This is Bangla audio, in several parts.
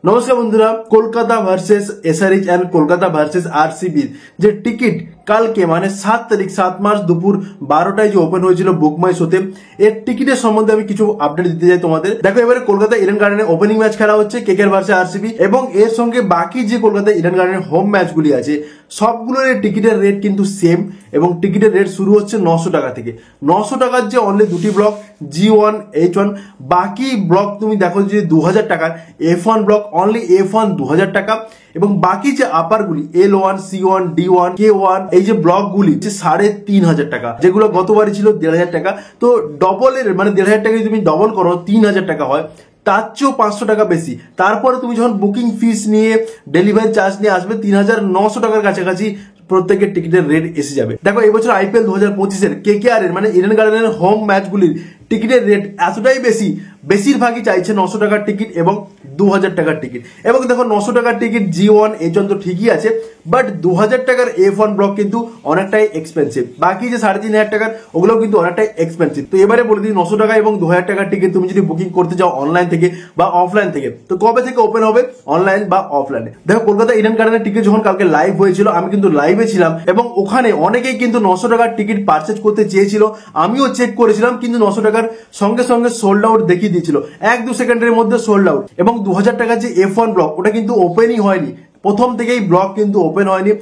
নমস্কার বন্ধুরা, Kolkata versus SRH and Kolkata versus RCB যে টিকিট কালকে মানে 7 তারিখ 7 মার্চ দুপুর 12টায় যে ওপেন হয়েছিল বুক মাই শোতে, এর টিকিটের সম্বন্ধে আমি কিছু আপডেট দিতে চাই তোমাদের। দেখো, এবারে কলকাতা ইডেন গার্ডেনে ওপেনিং ম্যাচ খেলা হচ্ছে কেকেআর ভার্সেস আরসিবি, এবং এর সঙ্গে বাকি যে কলকাতা ইডেন গার্ডেনের হোম ম্যাচগুলি আছে সবগুলোর টিকিটের রেট কিন্তু সেম, এবং টিকিটের রেট শুরু হচ্ছে 900 টাকা থেকে। 900 টাকার যে অনলি দুটি ব্লক G1 H1, বাকি ব্লক তুমি দেখো যে 2000 টাকার। F1 ব্লক অনলি F1 2000 টাকা, এবং বাকি যে আপারগুলি L1 C1 D1 K1 এই যে ব্লকগুলি 3500 টাকা, যেগুলো গতবারই ছিল 1500 টাকা। তো ডবলের মানে 1500 টাকা তুমি ডবল করো 3000 টাকা হয়, তার চেয়েও 500 টাকা বেশি। তারপরে তুমি যখন বুকিং ফিস নিয়ে ডেলিভারি চার্জ নিয়ে আসবে 3900 টাকার কাছাকাছি প্রত্যেকের টিকিটের রেট এসে যাবে। দেখো, এবছর IPL 2025-এর কেকেআর এর মানে ইডেন গার্ডেনের হোম ম্যাচগুলির টিকিটের রেট এতটাই বেশি, বেশিরভাগই চাইছে 900 টাকার টিকিট এবং 2000 টাকার টিকিট। এবং দেখো, 900 টাকার টিকিট G1 H1 তো ঠিকই আছে, বাট 2000 টাকার F1 ব্লক কিন্তু অনেকটাই এক্সপেন্সিভ। বাকি যে 3500 টাকার ওগুলো কিন্তু অনেকটাই এক্সপেন্সিভ। তো এবারে বলে দিই, 900 টাকা এবং 2000 টাকার টিকিট তুমি যদি বুকিং করতে যাও অনলাইন থেকে বা অফলাইন থেকে, তো কবে থেকে ওপেন হবে, অনলাইন বা অফলাইনে? দেখো, কলকাতা ইডেন গার্ডেনের টিকিট যখন কালকে লাইভ হয়েছিল, আমি কিন্তু লাইভে ছিলাম, এবং ওখানে অনেকেই কিন্তু 900 টাকার টিকিট পারচেজ করতে চেয়েছিল। আমিও চেক করেছিলাম, কিন্তু 900 টাকার সঙ্গে সঙ্গে সোল্ড আউট দেখিয়ে দিয়েছিল, 1-2 সেকেন্ডের মধ্যে সোল্ড আউট। এবং 2000 টাকার যে F1 ব্লক ওটা কিন্তু ওপেনই হয়নি, প্রথম থেকেই ব্লক কিন্তু ওপেন হয়নি।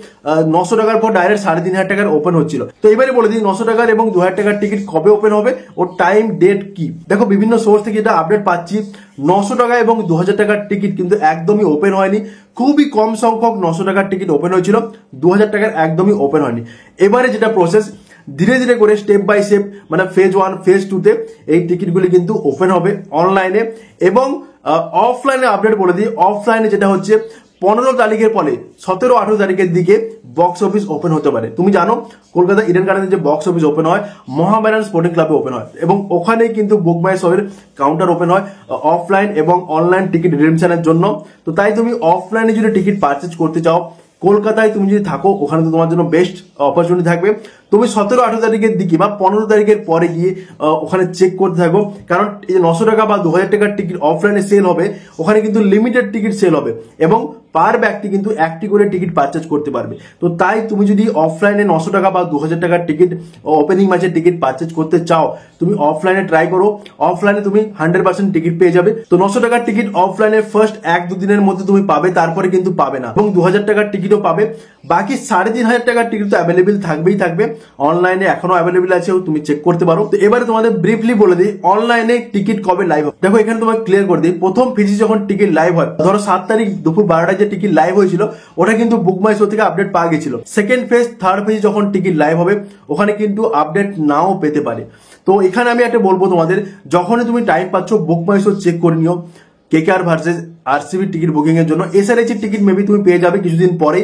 900 টাকার পর ডাইরেক্ট 3500 টাকার ওপেন হচ্ছিল। তো এবারে বলে দিই 900 টাকার এবং 2000 টাকার টিকিট কবে ওপেন হবে ও টাইম ডেট কি। দেখো, বিভিন্ন সোর্স থেকে এটা আপডেট পাচ্ছি, 900 টাকা এবং 2000 টাকার টিকিট কিন্তু একদমই ওপেন হয়নি। খুবই কম সংখ্যক 900 টাকার টিকিট ওপেন হয়েছিল, 2000 টাকার একদমই ওপেন হয়নি। এবারে যেটা প্রসেস, ধীরে ধীরে করে স্টেপ বাই স্টেপ মানে ফেজ 1 ফেজ 2তে এই টিকিটগুলি কিন্তু ওপেন হবে অনলাইনে এবং অফলাইনে। আপডেট বলে দিই, অফলাইনে যেটা হচ্ছে 15 তারিখের পরে 17-18 তারিখের দিকে বক্স অফিস ওপেন হতে পারে। তুমি জানো, কলকাতা ইডেন গার্ডেনের যে বক্স অফিস ওপেন হয় মোহামেডান স্পোর্টিং ক্লাবে ওপেন হয়, এবং ওখানেই কিন্তু বুক মাই শোয়ের কাউন্টার ওপেন হয় অফলাইন এবং অনলাইন টিকিট রিডিমশনের জন্য। তো তাই তুমি অফলাইনে যদি টিকিট পারচেজ করতে চাও, কলকাতায় তুমি যদি থাকো, ওখানে তো তোমার জন্য বেস্ট অপরচুনিটি থাকবে। তুমি 17-18 তারিখের দিকে বা 15 তারিখের পরে গিয়ে ওখানে চেক করতে থাকো, কারণ এই যে 900 টাকা বা 2000 টাকার টিকিট অফলাইনে সেল হবে, ওখানে কিন্তু লিমিটেড টিকিট সেল হবে, এবং পার ব্যক্তি কিন্তু একটি করে টিকিট পারচেজ করতে পারবে। তো তাই তুমি যদি অফলাইনে 900 টাকা বা 2000 টাকার টিকিট ওপেনিং ম্যাচের টিকিট পারচেজ করতে চাও, তুমি অফলাইনে ট্রাই করো। অফলাইনে তুমি 100% টিকিট পেয়ে যাবে। তো 900 টাকার টিকিট অফলাইনে ফার্স্ট 1-2 দিনের মধ্যে তুমি পাবে, তারপরে কিন্তু পাবে না, এবং 2000 টাকার টিকিটও পাবে। বাকি 3500 টাকার টিকিট তো অ্যাভেলেবেল থাকবেই থাকবে, অনলাইনে এখনো অ্যাভেলেবেল আছে, তুমি চেক করতে পারো। তো এবারে তোমাদের ব্রিফলি বলে দিই অনলাইনে টিকিট কবে লাইভ হবে। দেখো, এখানে তোমাকে ক্লিয়ার করে দিই, প্রথম ফেজ যখন টিকিট লাইভ হয়, ধরো 7 তারিখ দুপুর 12টায় যে টিকিট লাইভ হয়েছিল ওটা কিন্তু বুক মাই শো থেকে আপডেট পাওয়া গেছিল। সেকেন্ড ফেজ থার্ড ফেজ যখন টিকিট লাইভ হবে, ওখানে কিন্তু আপডেট নাও পেতে পারে। তো এখানে আমি একটা বলবো তোমাদের, যখনই তুমি টাইম পাচ্ছ বুক মাই শো চেক করে নিও KKR versus RCB ticket booking এর জন্য। এসআরএইচ এর টিকিট মেবি তুমি পেয়ে যাবে কিছুদিন পরে,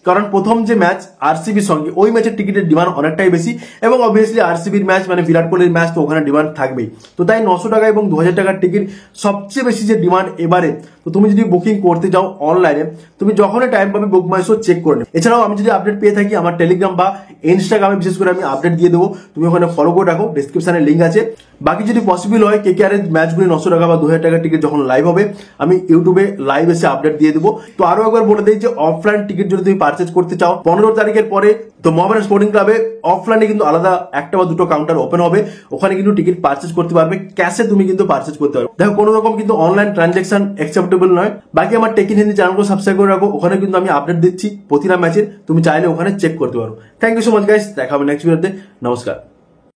কারণ প্রথম যে ম্যাচ আরসিবির সঙ্গে ওই ম্যাচের টিকিটের ডিমান্ড অনেকটাই বেশি, এবং অবভিয়াসলি আরসিবির ম্যাচ মানে বিরাট কোহলির ম্যাচ, তো ওখানে ডিমান্ড থাকবেই। তো তাই 900 টাকা এবং 2000 টাকার টিকিট সবচেয়ে বেশি যে ডিমান্ড এবারে। তো তুমি যদি বুকিং করতে যাও অনলাইনে, তুমি যখনই টাইম পাবে বুক মাই শো চেক করে নিও। এছাড়াও আমি যদি আপডেট পেয়ে থাকি আমার টেলিগ্রাম বা ইনস্টাগ্রামে বিশেষ করে আমি আপডেট দিয়ে দেবো, তুমি ওখানে ফলো করে রাখো, ডিসক্রিপশনে লিঙ্ক আছে। বাকি যদি পসিবল হয় কেকেআর এর ম্যাচগুলি 900 টাকা বা 2000 টাকার টিকিট যখন লাইভ হবে, আমি ইউটিউবে লাইভ এসে আপডেট দিয়ে দেবো। তো আরো একবার বলে দিই যে অফলাইন টিকিট যদি তুমি পারচেজ করতে চাও 15 তারিখের পরে, তো মোহামেডান স্পোর্টিং ক্লাবে অফলাইনে কিন্তু আলাদা 1 বা 2টো কাউন্টার ওপেন হবে, ওখানে কিন্তু টিকিট পারচেজ করতে পারবে, ক্যাশে তুমি কিন্তু পারচেজ করতে পারবে। দেখো, কোনো রকম কিন্তু অনলাইন ট্রানজাকশন অ্যাকসেপ্টেবল নয়। বাকি আমার টেক ইন হিন্দি চ্যানেলকে সাবস্ক্রাইব করে রাখো, ওখানে কিন্তু আমি আপডেট দিচ্ছি প্রতিটা ম্যাচের, তুমি চাইলে ওখানে চেক করতে পারো। Thank you so much guys, দেখা হবে নেক্সট ভিডিওতে। নমস্কার।